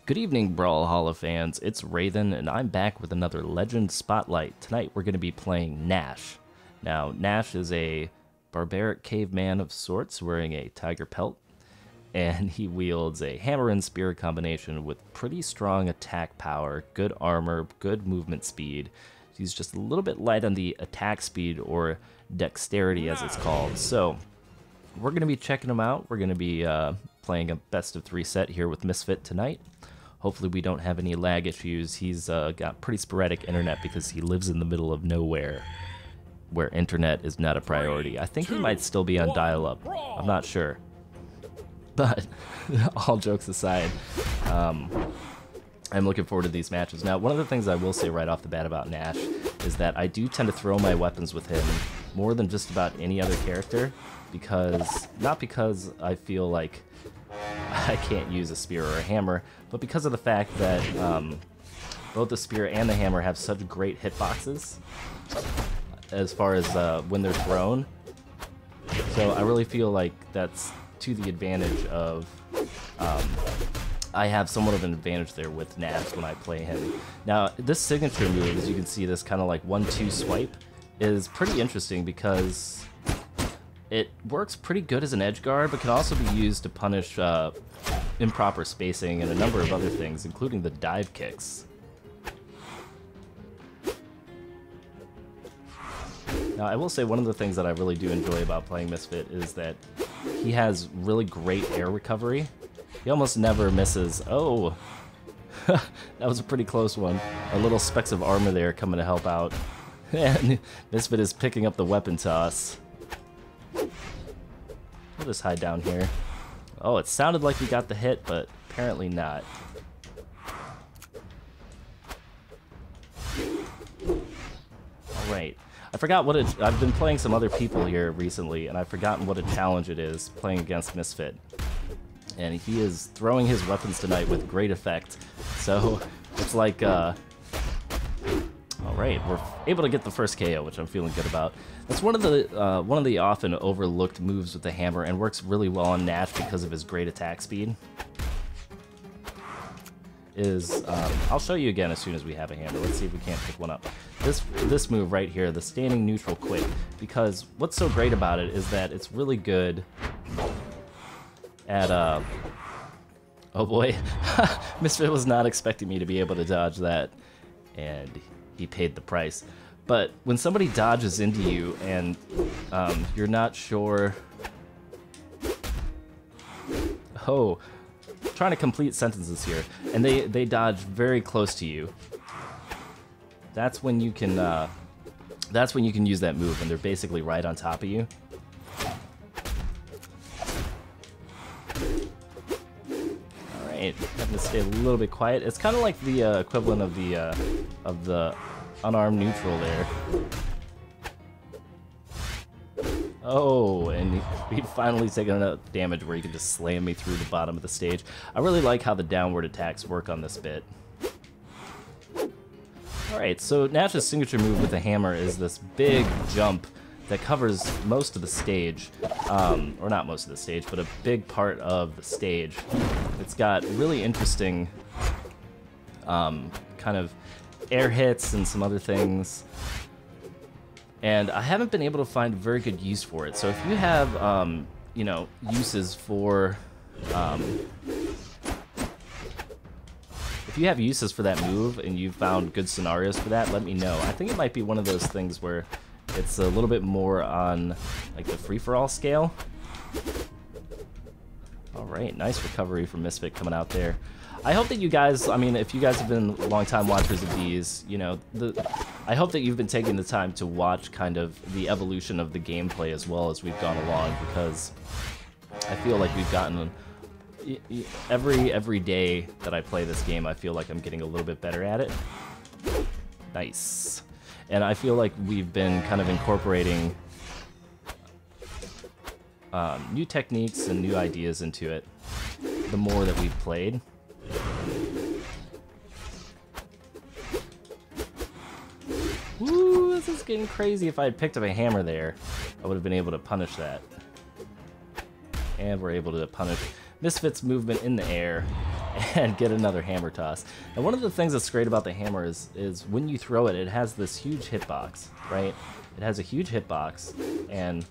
Good evening, Brawlhalla fans. It's Raidhyn, and I'm back with another Legend Spotlight. Tonight, we're going to be playing Nash. Now, Nash is a barbaric caveman of sorts, wearing a tiger pelt, and he wields a hammer and spear combination with pretty strong attack power, good armor, good movement speed. He's just a little bit light on the attack speed, or dexterity as it's called. So, we're going to be checking him out. We're going to be playing a best of 3 set here with Misfit tonight. Hopefully we don't have any lag issues. He's got pretty sporadic internet because he lives in the middle of nowhere where internet is not a priority. I think he might still be on dial-up. I'm not sure. But all jokes aside, I'm looking forward to these matches. Now, one of the things I will say right off the bat about Nash is that I do tend to throw my weapons with him more than just about any other character, because not because I feel like I can't use a spear or a hammer, but because of the fact that both the spear and the hammer have such great hitboxes as far as when they're thrown. So I really feel like that's to the advantage of I have somewhat of an advantage there with Nash when I play him. Now, this signature move, as you can see, this kind of like 1-2 swipe, is pretty interesting because it works pretty good as an edge guard, but can also be used to punish improper spacing and a number of other things, including the dive kicks. Now, I will say one of the things that I really do enjoy about playing Misfit is that he has really great air recovery. He almost never misses. Oh, that was a pretty close one. A little specks of armor there coming to help out. And Misfit is picking up the weapon toss. We'll just hide down here. Oh, it sounded like we got the hit, but apparently not. Alright. I forgot what I've been playing some other people here recently, and I've forgotten what a challenge it is playing against Misfit. And he is throwing his weapons tonight with great effect. So, it's like, Alright, we're able to get the first KO, which I'm feeling good about. That's one of the often overlooked moves with the hammer, and works really well on Nash because of his great attack speed. I'll show you again as soon as we have a hammer. Let's see if we can't pick one up. This move right here, the standing neutral quick, because what's so great about it is that it's really good at oh boy, Misfit was not expecting me to be able to dodge that, and he paid the price. But when somebody dodges into you and you're not sure... Oh, trying to complete sentences here, and they dodge very close to you. That's when you can use that move, and they're basically right on top of you. All right, having to stay a little bit quiet. It's kind of like the equivalent of the unarmed neutral there. Oh, and he finally taken enough damage where he can just slam me through the bottom of the stage. I really like how the downward attacks work on this bit. Alright, so Nash's signature move with the hammer is this big jump that covers most of the stage. Or not most of the stage, but a big part of the stage. It's got really interesting kind of air hits and some other things. And I haven't been able to find very good use for it. So if you have, you know, uses for... if you have uses for that move and you've found good scenarios for that, let me know. I think it might be one of those things where it's a little bit more on like the free-for-all scale. Alright, nice recovery from Misfit coming out there. I hope that you guys, I mean, if you guys have been long-time watchers of these, you know, I hope that you've been taking the time to watch kind of the evolution of the gameplay as well as we've gone along, because I feel like we've gotten... Every day that I play this game, I feel like I'm getting a little bit better at it. Nice. And I feel like we've been kind of incorporating new techniques and new ideas into it the more that we've played. Woo, this is getting crazy. If I had picked up a hammer there, I would have been able to punish that. And we're able to punish Misfit's movement in the air. and get another hammer toss. And one of the things that's great about the hammer is when you throw it, it has this huge hitbox, right? It has a huge hitbox, and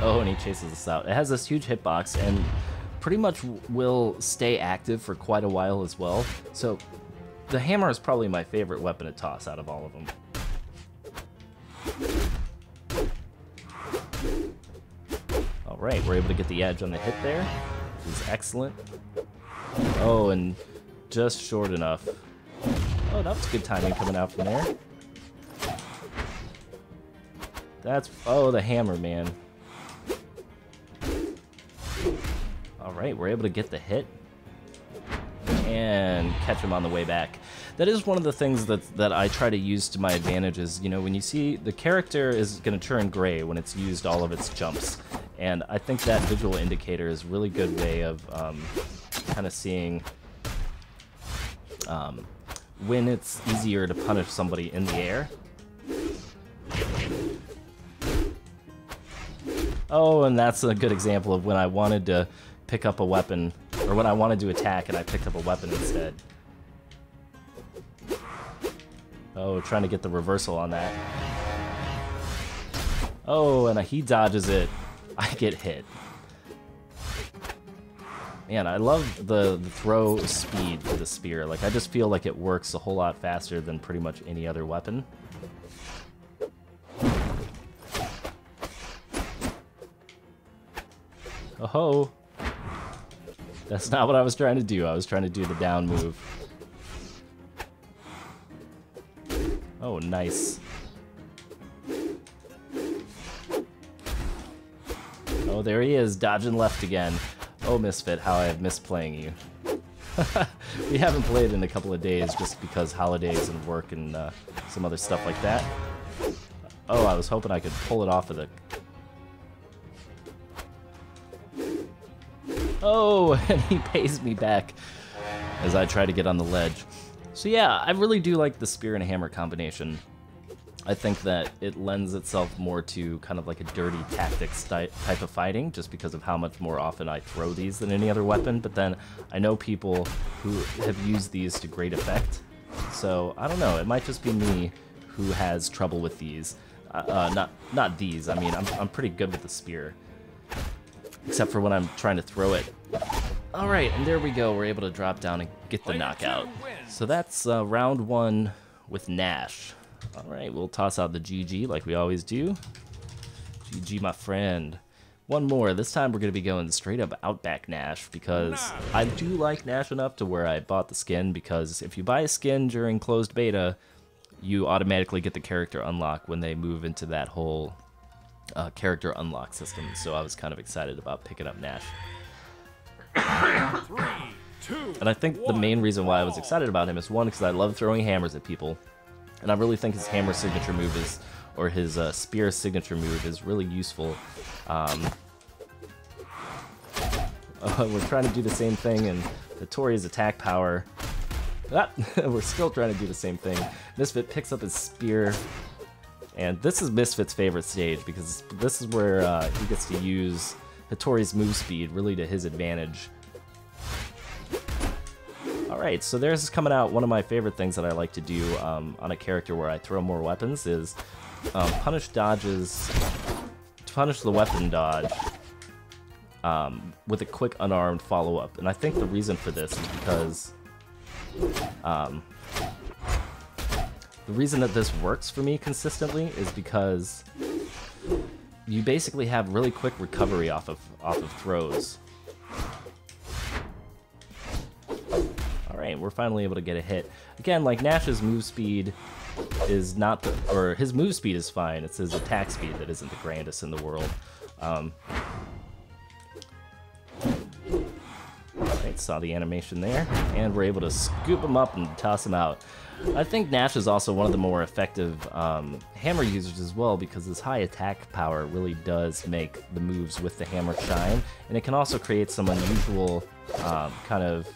oh, and he chases us out. It has this huge hitbox, and pretty much will stay active for quite a while as well. So the hammer is probably my favorite weapon to toss out of all of them. Alright, we're able to get the edge on the hit there, which is excellent. Oh, and just short enough. Oh, that was good timing coming out from there. Oh, the hammer, man. Alright, we're able to get the hit and catch him on the way back. That is one of the things that I try to use to my advantage is, you know, when you see the character is going to turn gray when it's used all of its jumps. And I think that visual indicator is a really good way of kind of seeing when it's easier to punish somebody in the air. Oh, and that's a good example of when I wanted to pick up a weapon, or when I wanted to attack and I picked up a weapon instead. Oh, trying to get the reversal on that. Oh, and he dodges it. I get hit. Man, I love the throw speed for the spear. Like, I just feel like it works a whole lot faster than pretty much any other weapon. Oh-ho! That's not what I was trying to do. I was trying to do the down move. Oh, nice. Oh, there he is, dodging left again. Oh, Misfit, how I have missed playing you. We haven't played in a couple of days just because holidays and work and some other stuff like that. Oh, I was hoping I could pull it off of the... Oh, and he pays me back as I try to get on the ledge. So yeah, I really do like the spear and hammer combination. I think that it lends itself more to kind of like a dirty tactics type of fighting, just because of how much more often I throw these than any other weapon. But then I know people who have used these to great effect. So I don't know, it might just be me who has trouble with these. Not these, I mean, I'm pretty good with the spear. Except for when I'm trying to throw it. Alright, and there we go, we're able to drop down and get the knockout. So that's round one with Nash. Alright, we'll toss out the GG like we always do. GG, my friend. One more. This time we're going to be going straight up Outback Nash, because I do like Nash enough to where I bought the skin, because if you buy a skin during closed beta, you automatically get the character unlock when they move into that whole character unlock system. So I was kind of excited about picking up Nash. 3, 2, and I think the main reason why I was excited about him is, one, because I love throwing hammers at people. And I really think his hammer signature move is, or his spear signature move is really useful. We're trying to do the same thing, and the Tori's attack power. We're still trying to do the same thing. Misfit picks up his spear, and this is Misfit's favorite stage, because this is where he gets to use Hattori's move speed really to his advantage. Alright, so there's coming out one of my favorite things that I like to do on a character where I throw more weapons is punish dodges, punish the weapon dodge with a quick unarmed follow-up. And I think the reason for this is because the reason that this works for me consistently is because you basically have really quick recovery off of throws. Alright, we're finally able to get a hit. Again, like, Nash's move speed is not the, or his move speed is fine, it's his attack speed that isn't the grandest in the world. Alright, saw the animation there, and we're able to scoop him up and toss him out. I think Nash is also one of the more effective hammer users as well, because his high attack power really does make the moves with the hammer shine, and it can also create some unusual kind of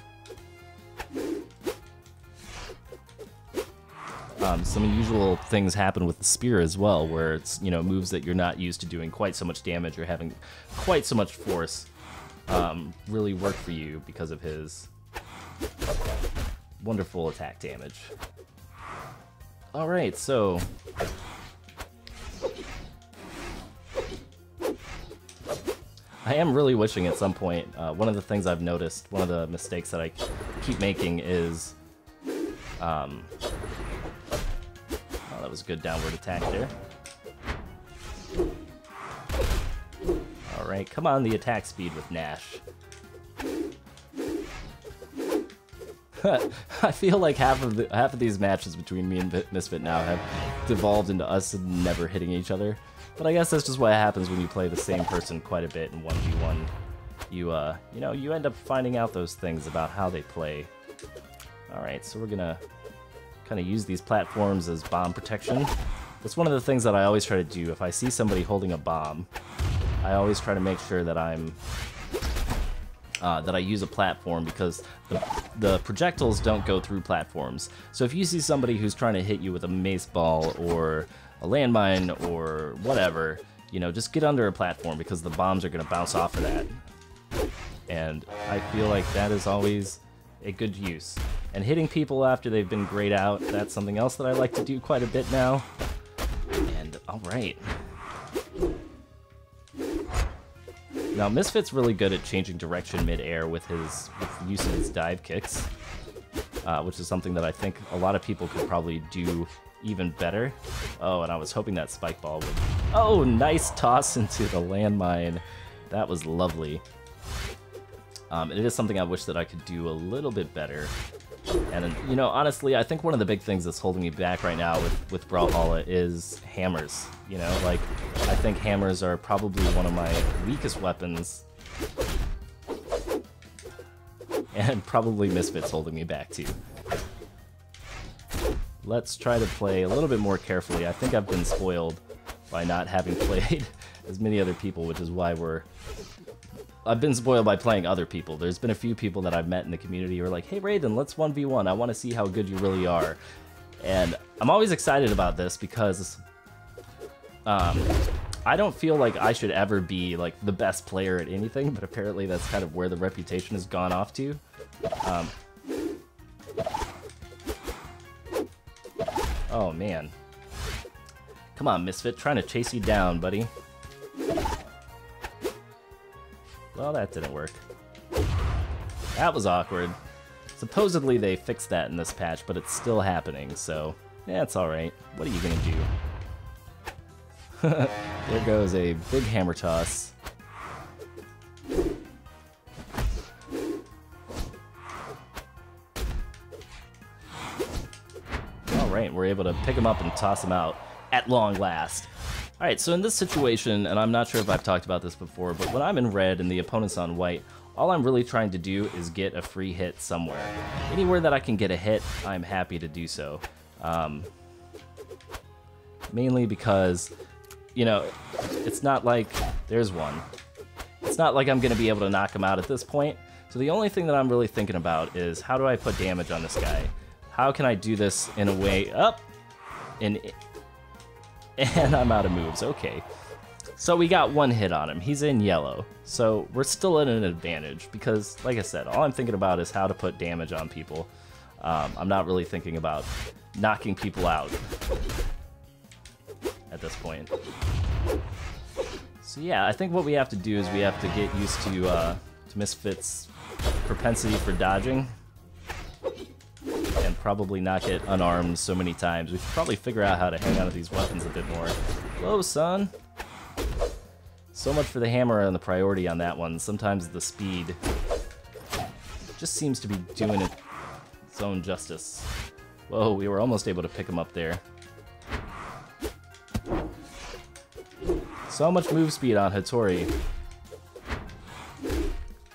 some unusual things happen with the spear as well, where it's, you know, moves that you're not used to doing quite so much damage or having quite so much force. really work for you because of his wonderful attack damage. Alright, so I am really wishing at some point, one of the things I've noticed, one of the mistakes that I keep making is, oh, that was a good downward attack there. Alright, come on, the attack speed with Nash. I feel like half of these matches between me and Misfit now have devolved into us never hitting each other. But I guess that's just what happens when you play the same person quite a bit in 1v1. You know, you end up finding out those things about how they play. Alright, so we're gonna kind of use these platforms as bomb protection. That's one of the things that I always try to do. If I see somebody holding a bomb, I always try to make sure that that I use a platform, because the projectiles don't go through platforms. So if you see somebody who's trying to hit you with a mace ball or a landmine or whatever, you know, just get under a platform, because the bombs are going to bounce off of that. And I feel like that is always a good use. And hitting people after they've been grayed out, that's something else that I like to do quite a bit now. And alright. Now, Misfit's really good at changing direction mid-air with the use of his dive kicks, which is something that I think a lot of people could probably do even better. Oh, and I was hoping that spike ball would... Oh, nice toss into the landmine. That was lovely. It is something I wish that I could do a little bit better. And, you know, honestly, I think one of the big things that's holding me back right now with Brawlhalla is hammers. You know, like, I think hammers are probably one of my weakest weapons. And probably Misfit's holding me back, too. Let's try to play a little bit more carefully. I think I've been spoiled by not having played as many other people, which is why I've been spoiled by playing other people. There's been a few people that I've met in the community who are like, hey Raidhyn, let's 1v1. I want to see how good you really are. And I'm always excited about this because I don't feel like I should ever be like the best player at anything, but apparently that's kind of where the reputation has gone off to. Oh man. Come on, Misfit, trying to chase you down, buddy. Well, that didn't work. That was awkward. Supposedly they fixed that in this patch, but it's still happening, so yeah, it's alright. What are you gonna do? There goes a big hammer toss. Alright, we're able to pick him up and toss him out at long last. Alright, so in this situation, and I'm not sure if I've talked about this before, but when I'm in red and the opponent's on white, all I'm really trying to do is get a free hit somewhere. Anywhere that I can get a hit, I'm happy to do so. Mainly because, you know, it's not like... There's one. It's not like I'm going to be able to knock him out at this point, so the only thing that I'm really thinking about is how do I put damage on this guy? How can I do this in a way... And I'm out of moves, okay. So we got one hit on him. He's in yellow. So we're still at an advantage because, like I said, all I'm thinking about is how to put damage on people. I'm not really thinking about knocking people out at this point. So yeah, I think what we have to do is we have to get used to Misfit's propensity for dodging. And probably not get unarmed so many times. We should probably figure out how to hang on to these weapons a bit more. Whoa, son! So much for the hammer and the priority on that one. Sometimes the speed just seems to be doing its own justice. Whoa, we were almost able to pick him up there. So much move speed on Hattori.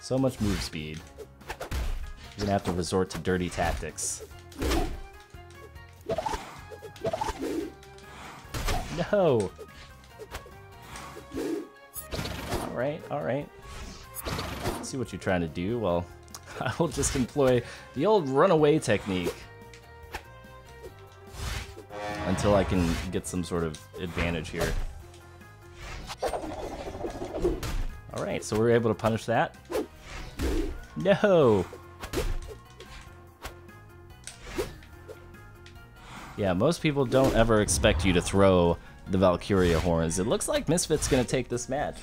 So much move speed. You're gonna have to resort to dirty tactics. No! Alright, alright. See what you're trying to do. Well, I will just employ the old runaway technique until I can get some sort of advantage here. Alright, so we're able to punish that. No! Yeah, most people don't ever expect you to throw the Valkyria horns. It looks like Misfit's gonna take this match.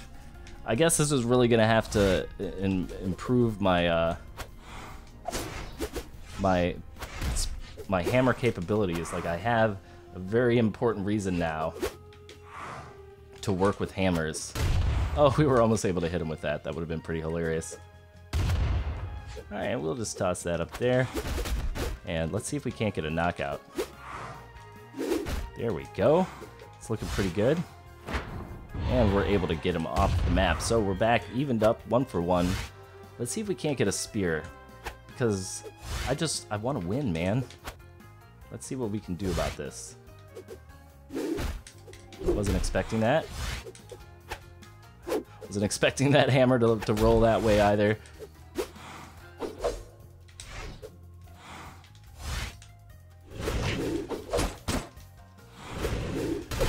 I guess this is really gonna have to improve my my hammer capabilities. Like, I have a very important reason now to work with hammers. Oh, we were almost able to hit him with that. That would have been pretty hilarious. Alright, we'll just toss that up there. And let's see if we can't get a knockout. There we go. It's looking pretty good. And we're able to get him off the map. So we're back, evened up, 1 for 1. Let's see if we can't get a spear. Because I want to win, man. Let's see what we can do about this. Wasn't expecting that. Wasn't expecting that hammer to roll that way either.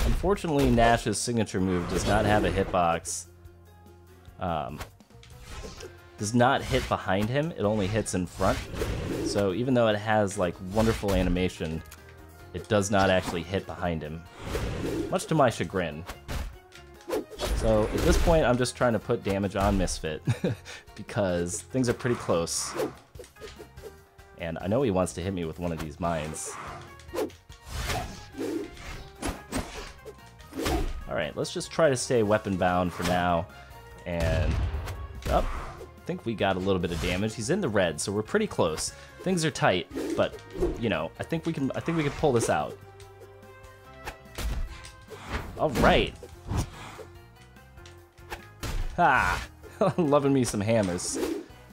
Unfortunately, Nash's signature move does not have a hitbox. Does not hit behind him, it only hits in front. So even though it has like wonderful animation, it does not actually hit behind him. Much to my chagrin. So at this point, I'm just trying to put damage on Misfit because things are pretty close. And I know he wants to hit me with one of these mines. Alright, let's just try to stay weapon bound for now. And I think we got a little bit of damage. He's in the red, so we're pretty close. Things are tight, but you know, I think we can pull this out. Alright. Ha! Loving me some hammers.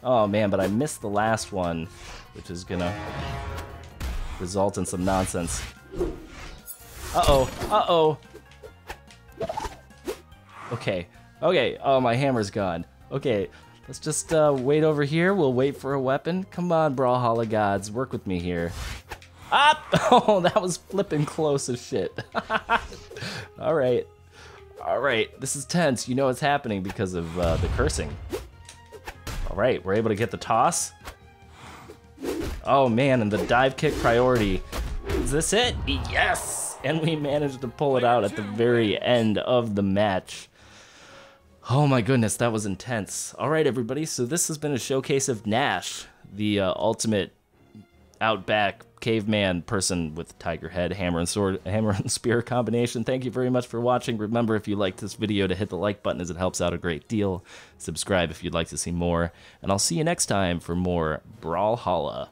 Oh man, but I missed the last one, which is gonna result in some nonsense. Uh-oh, uh-oh. Okay, okay, oh, my hammer's gone. Okay, let's just wait over here. We'll wait for a weapon. Come on, Brawlhalla gods, work with me here. Ah! Oh, that was flipping close as shit. Alright. Alright, this is tense. You know it's happening because of the cursing. Alright, we're able to get the toss. Oh man, and the dive kick priority. Is this it? Yes! And we managed to pull it out at the very end of the match. Oh my goodness, that was intense. Alright everybody, so this has been a showcase of Nash, the ultimate outback caveman person with tiger head, hammer and sword, hammer and spear combination. Thank you very much for watching. Remember, if you liked this video, to hit the like button as it helps out a great deal. Subscribe if you'd like to see more, and I'll see you next time for more Brawlhalla.